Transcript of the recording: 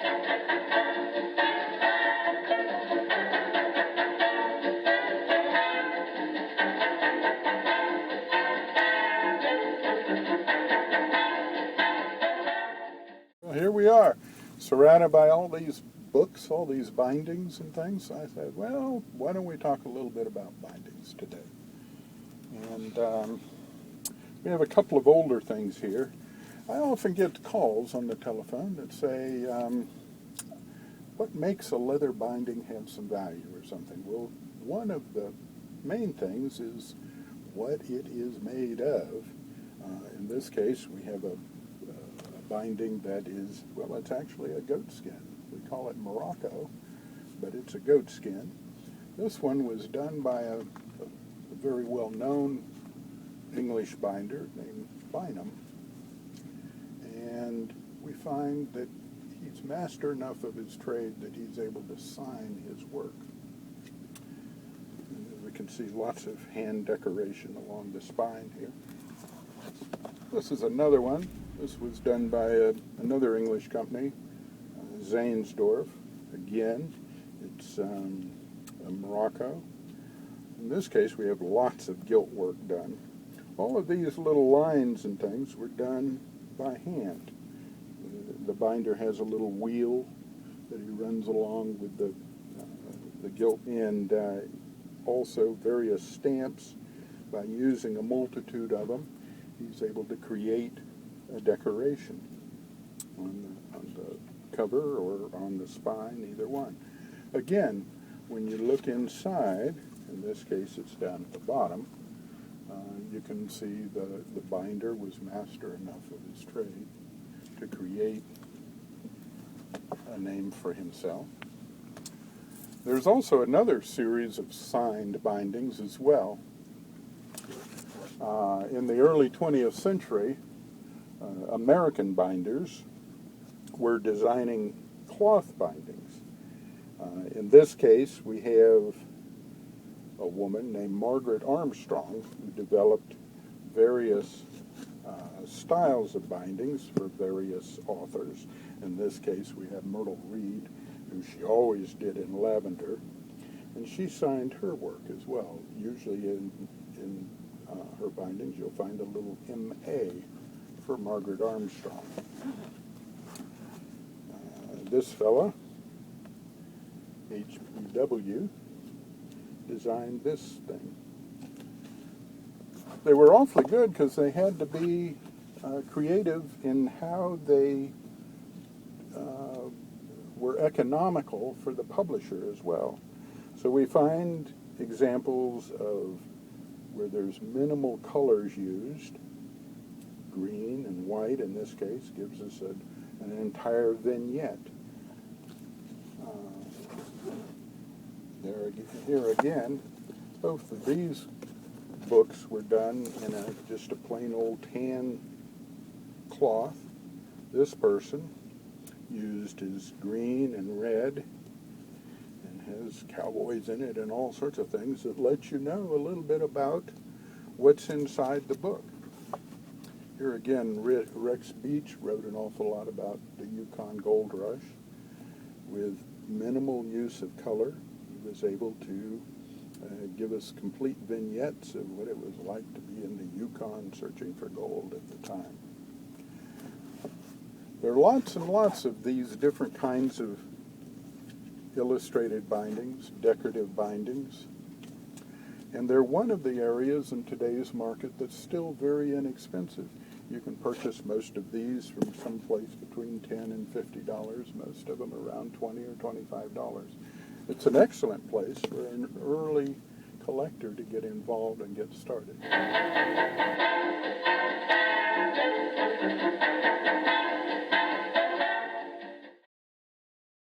Well, here we are, surrounded by all these books, all these bindings and things. I said, well, why don't we talk a little bit about bindings today? And we have a couple of older things here. I often get calls on the telephone that say, what makes a leather binding have some value or something? Well, one of the main things is what it is made of. In this case, we have a binding that is, well, it's actually a goat skin. We call it Morocco, but it's a goat skin. This one was done by a very well-known English binder named Bynum, and we find that he's master enough of his trade that he's able to sign his work. And we can see lots of hand decoration along the spine here. This is another one. This was done by another English company, Zanesdorf. Again, it's a Morocco. In this case, we have lots of gilt work done. All of these little lines and things were done by hand. The binder has a little wheel that he runs along with the gilt, and also various stamps. By using a multitude of them, he's able to create a decoration on the cover or on the spine, either one. Again, when you look inside, in this case it's down at the bottom, you can see the binder was master enough of his trade to create a name for himself. There's also another series of signed bindings as well. In the early 20th century, American binders were designing cloth bindings. In this case, we have a woman named Margaret Armstrong who developed various styles of bindings for various authors. In this case, we have Myrtle Reed, who she always did in lavender, and she signed her work as well. Usually in her bindings, you'll find a little M.A. for Margaret Armstrong. This fella, H.B.W., designed this thing. They were awfully good because they had to be creative in how they were economical for the publisher as well. So we find examples of where there's minimal colors used. Green and white, in this case, gives us an entire vignette. Here again, both of these books were done in just a plain old tan cloth. This person used his green and red and has cowboys in it and all sorts of things that let you know a little bit about what's inside the book. Here again, Rex Beach wrote an awful lot about the Yukon Gold Rush. With minimal use of color, he was able to give us complete vignettes of what it was like to be in the Yukon searching for gold at the time. There are lots and lots of these different kinds of illustrated bindings, decorative bindings, and they're one of the areas in today's market that's still very inexpensive. You can purchase most of these from someplace between $10 and $50, most of them around $20 or $25. It's an excellent place for an early collector to get involved and get started.